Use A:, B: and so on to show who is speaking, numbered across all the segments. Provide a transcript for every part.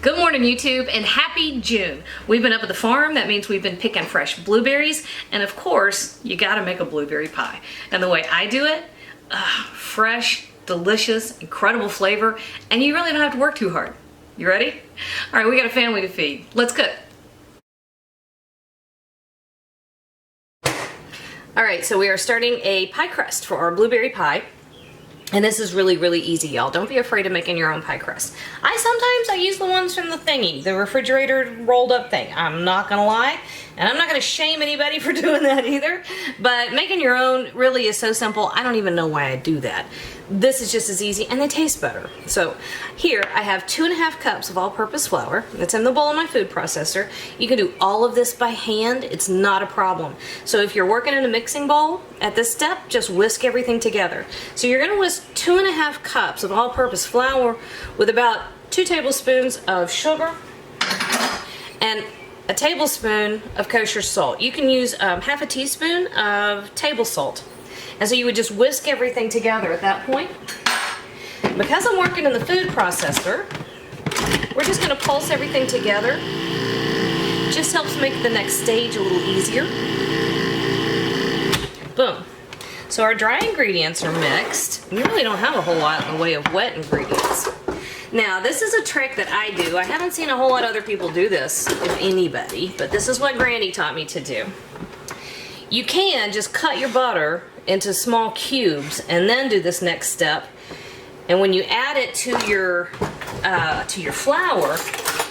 A: Good morning, YouTube, and happy June. We've been up at the farm. That means we've been picking fresh blueberries, and of course, you gotta make a blueberry pie. And the way I do it, fresh, delicious, incredible flavor, and you really don't have to work too hard. You ready? All right, we got a family to feed. Let's cook. All right, so we are starting a pie crust for our blueberry pie. And this is really, really easy, y'all. Don't be afraid of making your own pie crust. I use the ones from the thingy, the refrigerator rolled up thing. I'm not gonna lie, and I'm not gonna shame anybody for doing that either, but making your own really is so simple, I don't even know why I do that. This is just as easy, and they taste better. So here I have 2½ cups of all-purpose flour. That's in the bowl of my food processor. You can do all of this by hand. It's not a problem. So if you're working in a mixing bowl, at this step, just whisk everything together. So you're gonna whisk 2½ cups of all-purpose flour with about 2 tablespoons of sugar and a tablespoon of kosher salt. You can use half a teaspoon of table salt. And so you would just whisk everything together at that point. Because I'm working in the food processor, we're just going to pulse everything together. Just helps make the next stage a little easier. Boom. So our dry ingredients are mixed. You really don't have a whole lot in the way of wet ingredients. Now, this is a trick that I do. I haven't seen a whole lot of other people do this, if anybody, but this is what Granny taught me to do. You can just cut your butter into small cubes and then do this next step. And when you add it to your flour,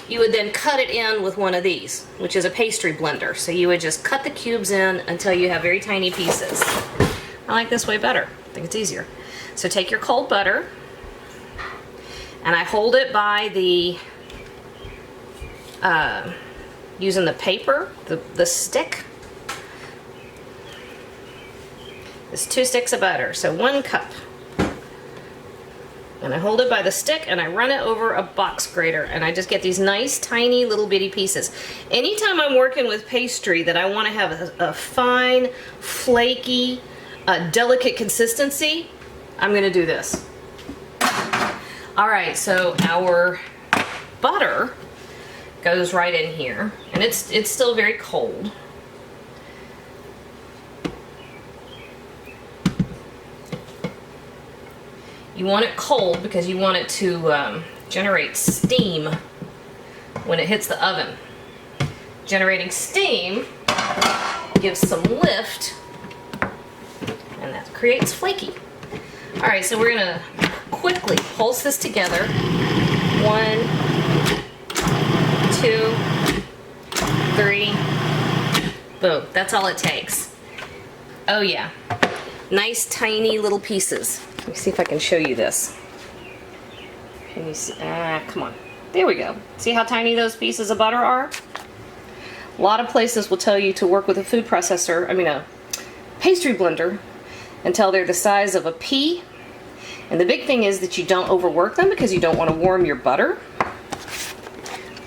A: you would then cut it in with one of these, which is a pastry blender. So you would just cut the cubes in until you have very tiny pieces. I like this way better. I think it's easier. So take your cold butter, and I hold it by the, using the paper, the stick. It's 2 sticks of butter, so 1 cup. And I hold it by the stick and I run it over a box grater, and I just get these nice tiny little bitty pieces. Anytime I'm working with pastry that I want to have a fine, flaky, delicate consistency, I'm going to do this. Alright, so our butter goes right in here, and it's still very cold. You want it cold because you want it to generate steam when it hits the oven. Generating steam gives some lift, and that creates flaky. Alright, so we're going to quickly pulse this together. 1, 2, 3, boom. That's all it takes. Oh yeah. Nice tiny little pieces. Let me see if I can show you this. Can you see? Come on. There we go. See how tiny those pieces of butter are? A lot of places will tell you to work with a food processor, a pastry blender, until they're the size of a pea. And the big thing is that you don't overwork them because you don't want to warm your butter.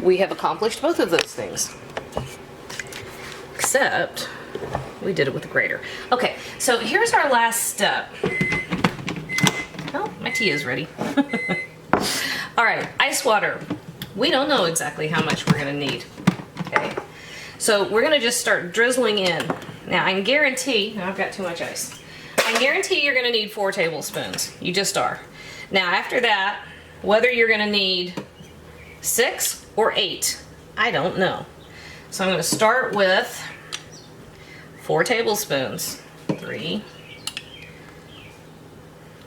A: We have accomplished both of those things. Except we did it with a grater. Okay, so here's our last step. Oh, my tea is ready. Alright, ice water. We don't know exactly how much we're going to need. Okay, so we're going to just start drizzling in. Now, I can guarantee, I've got too much ice. I guarantee you're going to need 4 tablespoons. You just are. Now, after that, whether you're going to need 6 or 8, I don't know. So I'm going to start with 4 tablespoons. 3,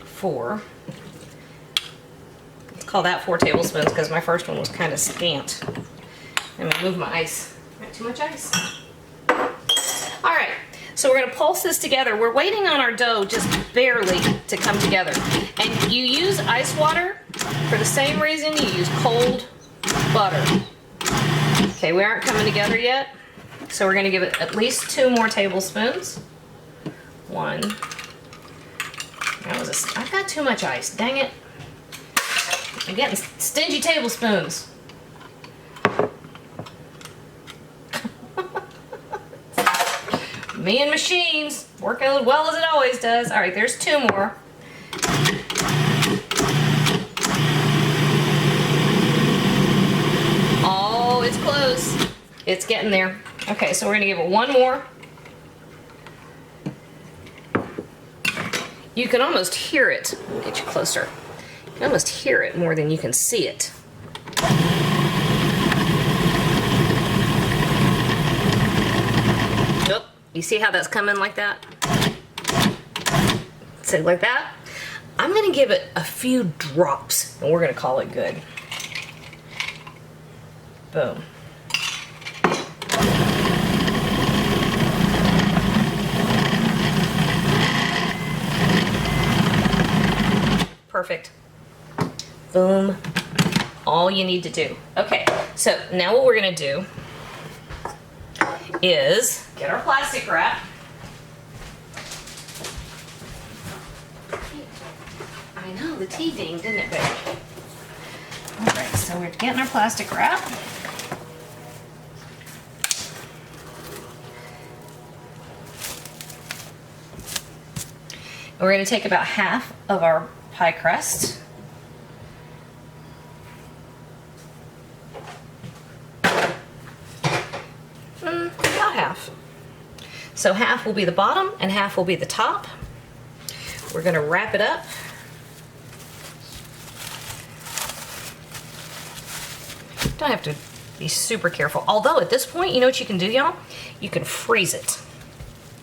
A: 4. Let's call that 4 tablespoons because my first one was kind of scant. I'm going to move my ice. I got too much ice. Alright, so we're going to pulse this together. We're waiting on our dough just barely to come together. And you use ice water for the same reason you use cold butter. Okay, we aren't coming together yet. So we're going to give it at least 2 more tablespoons. 1. I've got too much ice. Dang it. I'm getting stingy tablespoons. Me and machines working as well as it always does. All right, there's 2 more. It's getting there. Okay, so we're gonna give it one more. You can almost hear it. Let me get you closer. You can almost hear it more than you can see it. Nope. You see how that's coming like that? So like that. I'm gonna give it a few drops and we're gonna call it good. Boom. Perfect. Boom. All you need to do. Okay, so now what we're gonna do is get our plastic wrap. I know, the tea dinged, didn't it, baby? All right, so we're getting our plastic wrap. And we're gonna take about half of our pie crust. About half. So half will be the bottom and half will be the top. We're gonna wrap it up. Don't have to be super careful. Although at this point, you know what you can do, y'all? You can freeze it.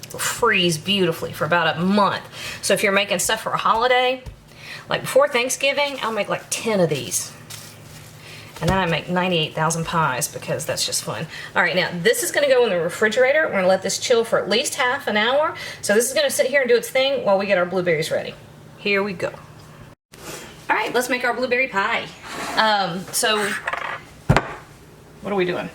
A: It'll freeze beautifully for about a month. So if you're making stuff for a holiday, like before Thanksgiving, I'll make like 10 of these. And then I make 98,000 pies because that's just fun. All right, now this is gonna go in the refrigerator. We're gonna let this chill for at least half an hour. So this is gonna sit here and do its thing while we get our blueberries ready. Here we go. All right, let's make our blueberry pie. What are we doing?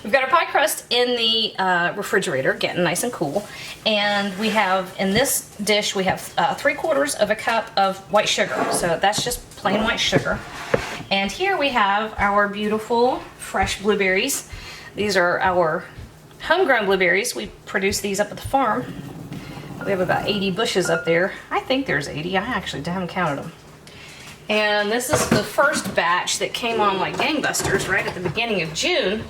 A: We've got our pie crust in the refrigerator, getting nice and cool. And we have, in this dish, we have 3/4 of a cup of white sugar. So that's just plain white sugar. And here we have our beautiful fresh blueberries. These are our homegrown blueberries. We produce these up at the farm. We have about 80 bushes up there. I think there's 80. I actually haven't counted them. And this is the first batch that came on like gangbusters right at the beginning of June.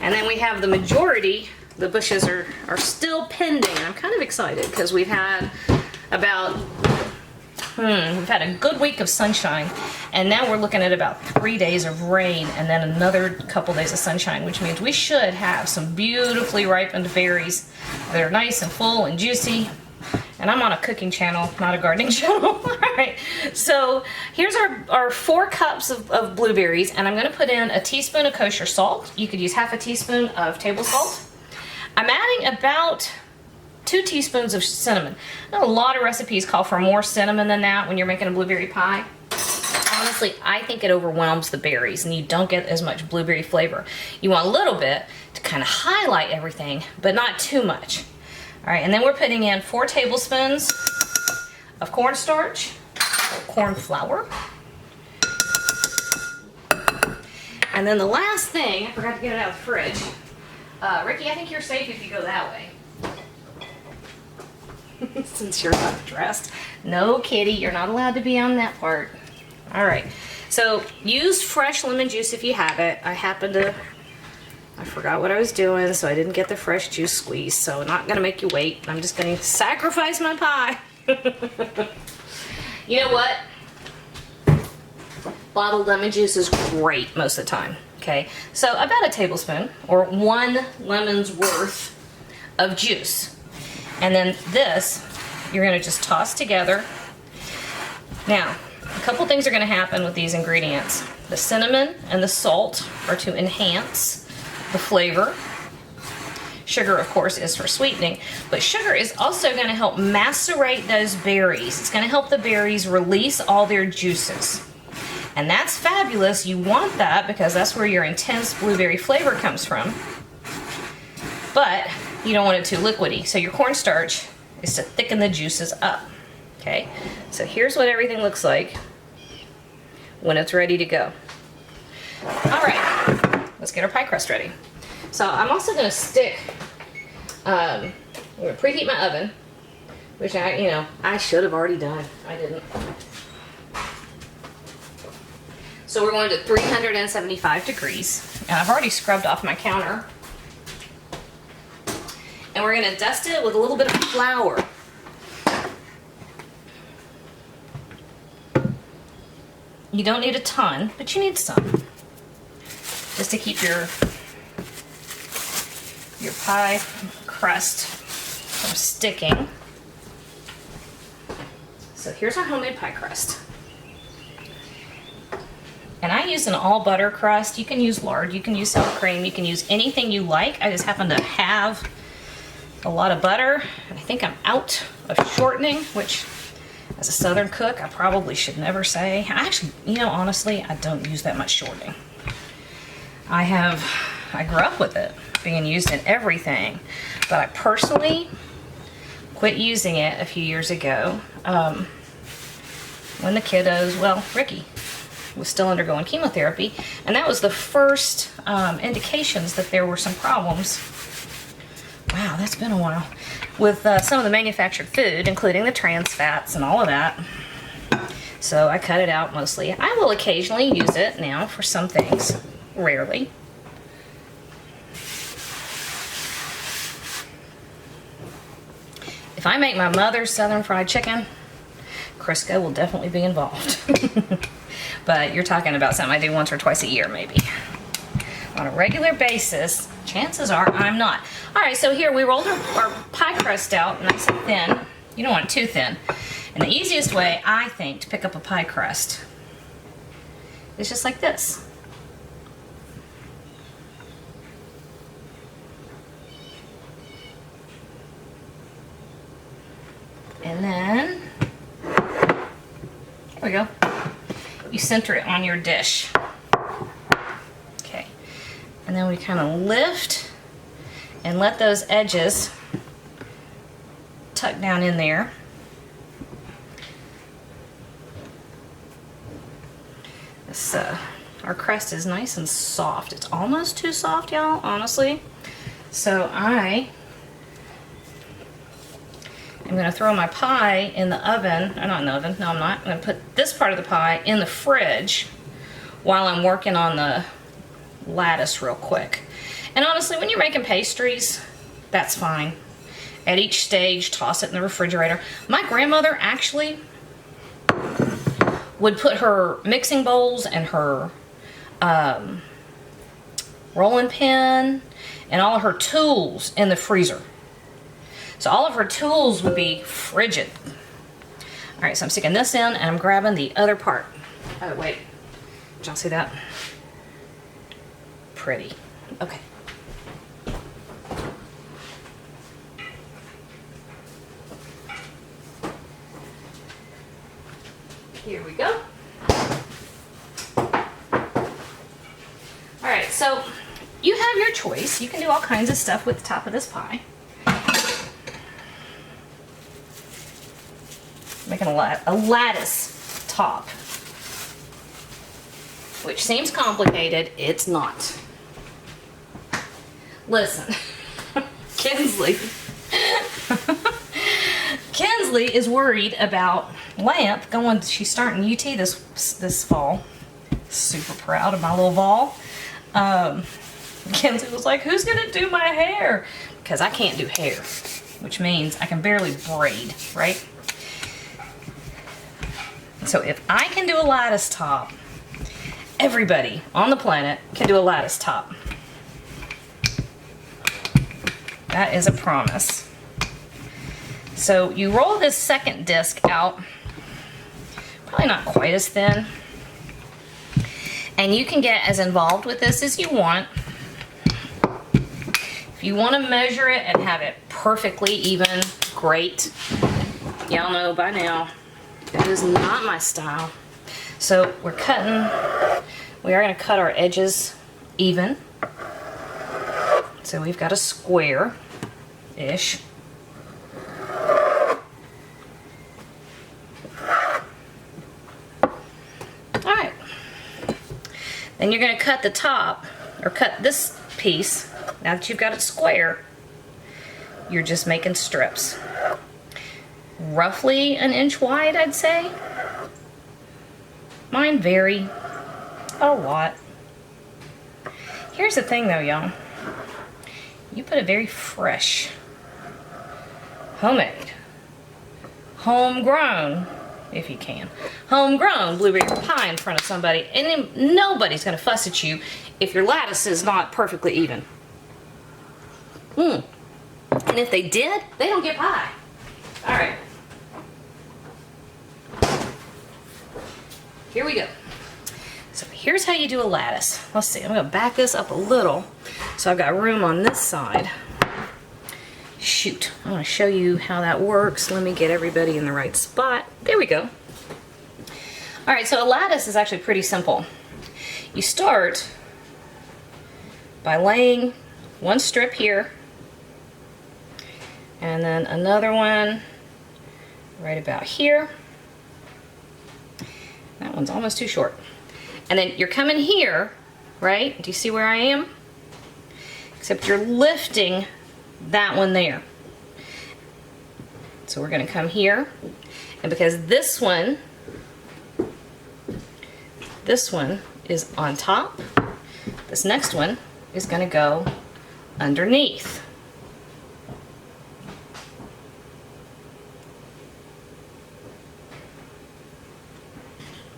A: And then we have the majority, the bushes are still pending. I'm kind of excited because we've had about, we've had a good week of sunshine. And now we're looking at about 3 days of rain and then another couple days of sunshine, which means we should have some beautifully ripened berries that are nice and full and juicy. And I'm on a cooking channel, not a gardening channel. All right, so here's our 4 cups of blueberries, and I'm gonna put in a teaspoon of kosher salt. You could use half a teaspoon of table salt. I'm adding about 2 teaspoons of cinnamon. Now, a lot of recipes call for more cinnamon than that when you're making a blueberry pie. Honestly, I think it overwhelms the berries and you don't get as much blueberry flavor. You want a little bit to kind of highlight everything, but not too much. All right, and then we're putting in 4 tablespoons of cornstarch, or corn flour. And then the last thing, I forgot to get it out of the fridge. Ricky, I think you're safe if you go that way. Since you're not dressed. No, kitty, you're not allowed to be on that part. All right, so use fresh lemon juice if you have it. I forgot what I was doing, so I didn't get the fresh juice squeeze, so I'm not gonna make you wait. I'm just gonna sacrifice my pie. You know what? Bottled lemon juice is great most of the time, okay? So about a tablespoon, or 1 lemon's worth of juice. And then this, you're gonna just toss together. Now, a couple things are gonna happen with these ingredients. The cinnamon and the salt are to enhance the flavor. Sugar, of course, is for sweetening, but sugar is also going to help macerate those berries. It's going to help the berries release all their juices. And that's fabulous. You want that because that's where your intense blueberry flavor comes from. But you don't want it too liquidy. So your cornstarch is to thicken the juices up. Okay? So here's what everything looks like when it's ready to go. All right. Let's get our pie crust ready. So I'm also gonna stick, I'm gonna preheat my oven, which I should have already done. I didn't. So So we're going to 375 degrees. And I've already scrubbed off my counter. And we're going to dust it with a little bit of flour. You don't need a ton, but you need some. Just to keep your pie crust from sticking. So here's our homemade pie crust. And I use an all butter crust. You can use lard, you can use sour cream, you can use anything you like. I just happen to have a lot of butter. And I think I'm out of shortening, which as a Southern cook, I probably should never say. I actually, you know, honestly, I don't use that much shortening. I grew up with it being used in everything, but I personally quit using it a few years ago when the kiddos, well, Ricky was still undergoing chemotherapy, and that was the first indications that there were some problems. Wow, that's been a while. With some of the manufactured food, including the trans fats and all of that. So I cut it out mostly. I will occasionally use it now for some things, rarely. If I make my mother's Southern fried chicken, Crisco will definitely be involved. But you're talking about something I do once or twice a year, maybe. On a regular basis, chances are I'm not. All right, so here we rolled our pie crust out nice and thin. You don't want it too thin. And the easiest way, I think, to pick up a pie crust is just like this. And then, here we go. You center it on your dish. Okay. And then we kind of lift and let those edges tuck down in there. This, our crust is nice and soft. It's almost too soft, y'all, honestly. So I'm going to throw my pie in the oven. Not in the oven. No, I'm not. I'm going to put this part of the pie in the fridge while I'm working on the lattice real quick. And honestly, when you're making pastries, that's fine. At each stage, toss it in the refrigerator. My grandmother actually would put her mixing bowls and her rolling pin and all of her tools in the freezer. So all of her tools would be frigid. All right, so I'm sticking this in and I'm grabbing the other part. Oh, wait. Did y'all see that? Pretty. Okay. Here we go. All right, so you have your choice. You can do all kinds of stuff with the top of this pie. Making a lattice top, which seems complicated. It's not. Listen, Kinsley is worried about Lamp going. She's starting UT this fall. Super proud of my little Vol. Kinsley was like, "Who's gonna do my hair?" Because I can't do hair, which means I can barely braid, right? So if I can do a lattice top, everybody on the planet can do a lattice top. That is a promise. So you roll this second disc out, probably not quite as thin, and you can get as involved with this as you want. If you want to measure it and have it perfectly even, great. Y'all know by now, that is not my style. So we are going to cut our edges even. So we've got a square-ish. Alright. Then you're going to cut the top, or cut this piece. Now that you've got it square, you're just making strips. Roughly an inch wide, I'd say. Mine vary. a lot. Here's the thing though, y'all. You put a very fresh, homemade, homegrown, if you can, homegrown blueberry pie in front of somebody, and then nobody's gonna fuss at you if your lattice is not perfectly even. And if they did, they don't get pie. All right. Here we go. So here's how you do a lattice. Let's see, I'm gonna back this up a little so I've got room on this side. Shoot, I wanna show you how that works. Let me get everybody in the right spot. There we go. All right, so a lattice is actually pretty simple. You start by laying one strip here, and then another one right about here. That one's almost too short. And then you're coming here, right? Do you see where I am? Except you're lifting that one there. So we're gonna come here, and because this one is on top, this next one is gonna go underneath.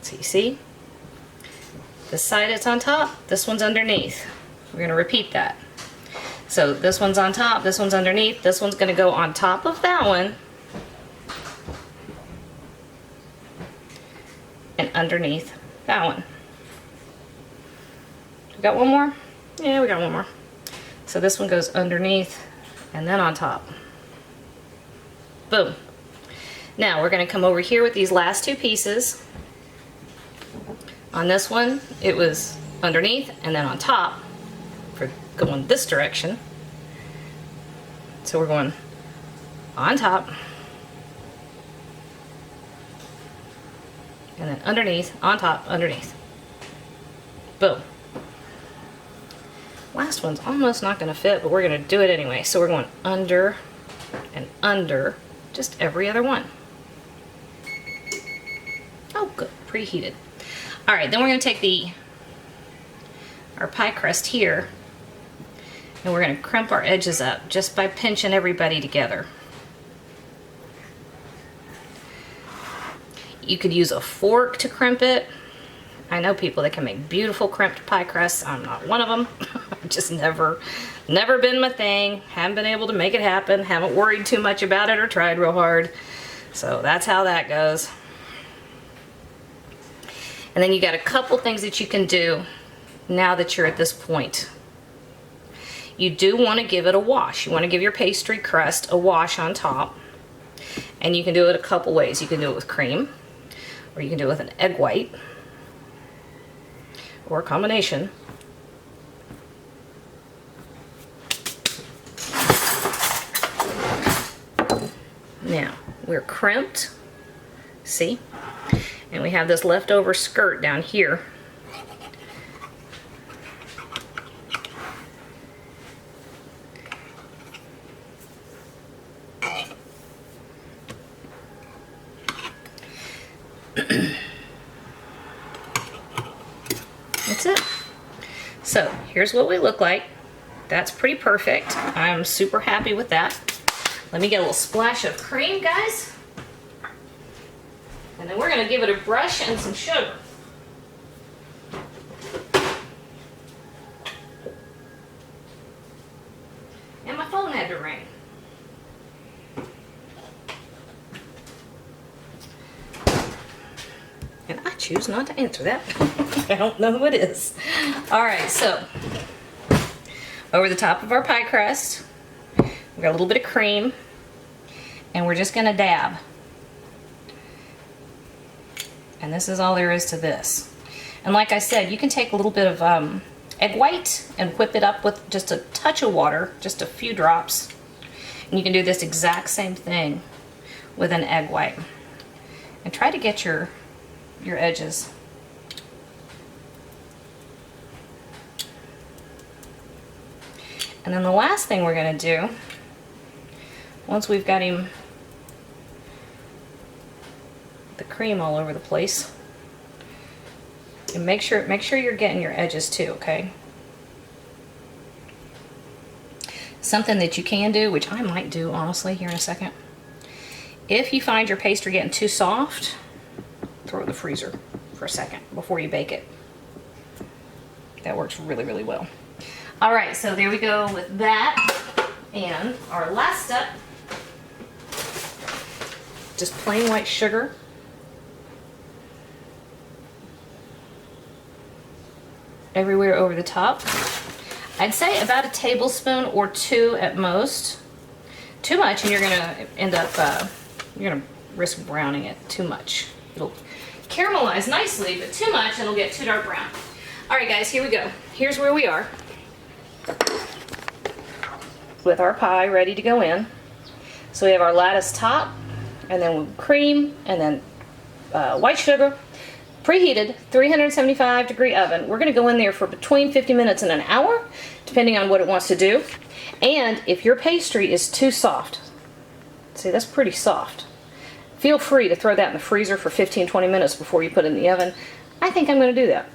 A: So you see? This side it's on top, this one's underneath. We're gonna repeat that. So this one's on top, this one's underneath, this one's gonna go on top of that one and underneath that one. We got one more? Yeah, we got one more. So this one goes underneath and then on top. Boom. Now we're gonna come over here with these last two pieces. On this one, it was underneath and then on top for going this direction. So we're going on top and then underneath, on top, underneath. Boom. Last one's almost not gonna fit, but we're gonna do it anyway. So we're going under and under just every other one. Oh, good, preheated. All right, then we're gonna take our pie crust here, and we're gonna crimp our edges up just by pinching everybody together. You could use a fork to crimp it. I know people that can make beautiful crimped pie crusts. I'm not one of them. Just never been my thing. Haven't been able to make it happen. Haven't worried too much about it or tried real hard. So that's how that goes. And then you got a couple things that you can do now that you're at this point. You do want to give it a wash. You want to give your pastry crust a wash on top. And you can do it a couple ways. You can do it with cream, or you can do it with an egg white, or a combination. Now, we're crimped, see? And we have this leftover skirt down here. That's it. So here's what we look like. That's pretty perfect. I'm super happy with that. Let me get a little splash of cream, guys. And then we're gonna give it a brush and some sugar. And my phone had to ring. And I choose not to answer that. I don't know who it is. All right, so over the top of our pie crust, we got a little bit of cream, and we're just gonna dab. And this is all there is to this. And like I said, you can take a little bit of egg white and whip it up with just a touch of water, just a few drops. And you can do this exact same thing with an egg white. And try to get your edges. And then the last thing we're gonna do, once we've got the cream all over the place, And make sure you're getting your edges too, okay? Something that you can do, which I might do honestly here in a second. If you find your pastry getting too soft, throw it in the freezer for a second before you bake it. That works really, really well. All right, so there we go with that. And our last step, just plain white sugar. Everywhere over the top. I'd say about a tablespoon or 2 at most. Too much and you're gonna end up, you're gonna risk browning it too much. It'll caramelize nicely, but too much and it'll get too dark brown. All right guys, here we go. Here's where we are with our pie ready to go in. So we have our lattice top, and then cream, and then white sugar, preheated 375-degree oven. We're going to go in there for between 50 minutes and an hour, depending on what it wants to do. And if your pastry is too soft, see, that's pretty soft, feel free to throw that in the freezer for 15-20 minutes before you put it in the oven. I think I'm going to do that.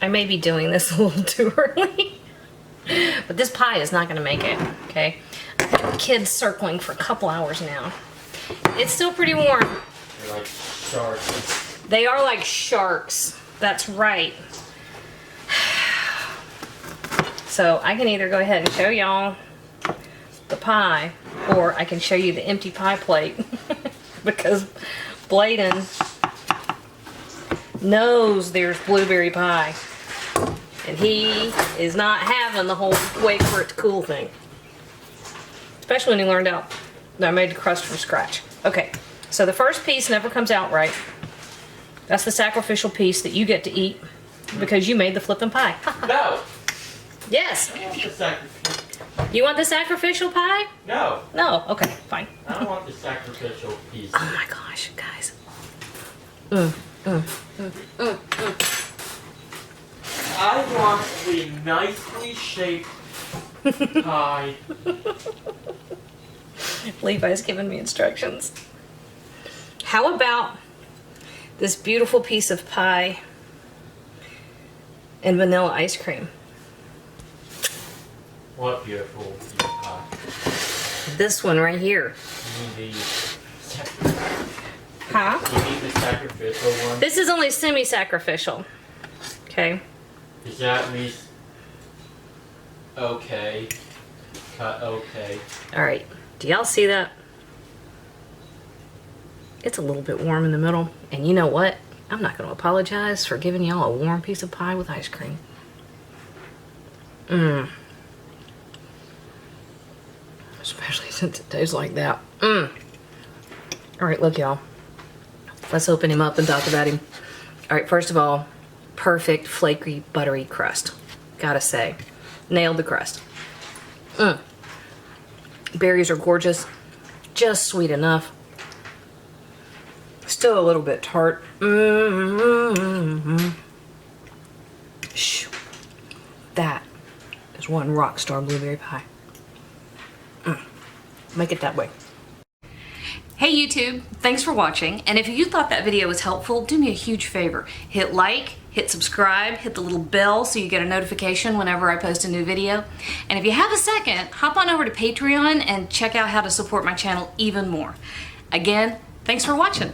A: I may be doing this a little too early, but this pie is not going to make it, okay? I've had kids circling for a couple hours now. It's still pretty warm.
B: They're like sharks.
A: They are like sharks. That's right. So I can either go ahead and show y'all the pie, or I can show you the empty pie plate because Bladen knows there's blueberry pie. And he is not having the whole wait for it to cool thing. Especially when he learned out that I made the crust from scratch. Okay, so the first piece never comes out right. That's the sacrificial piece that you get to eat because you made the flippin' pie.
B: No!
A: Yes!
B: I want the sacrificial.
A: You want the sacrificial pie?
B: No!
A: No, okay, fine.
B: I don't want the sacrificial piece.
A: Oh my gosh, guys.
B: I want the nicely shaped pie.
A: Levi's giving me instructions. How about this beautiful piece of pie and vanilla ice cream?
B: What beautiful piece of pie.
A: This one right here.
B: You need
A: Huh?
B: You need the sacrificial one?
A: This is only semi-sacrificial. Okay.
B: Is that at least okay? Cut okay.
A: Alright. Do y'all see that? It's a little bit warm in the middle. And you know what? I'm not going to apologize for giving y'all a warm piece of pie with ice cream. Especially since it tastes like that. Alright, look y'all. Let's open him up and talk about him. Alright, first of all, perfect flaky buttery crust. Gotta say. Nailed the crust. Berries are gorgeous. Just sweet enough. Still a little bit tart. Shh. That is one rock star blueberry pie. Make it that way. Hey YouTube, thanks for watching, and if you thought that video was helpful, do me a huge favor. Hit like, hit subscribe, hit the little bell so you get a notification whenever I post a new video. And if you have a second, hop on over to Patreon and check out how to support my channel even more. Again, thanks for watching.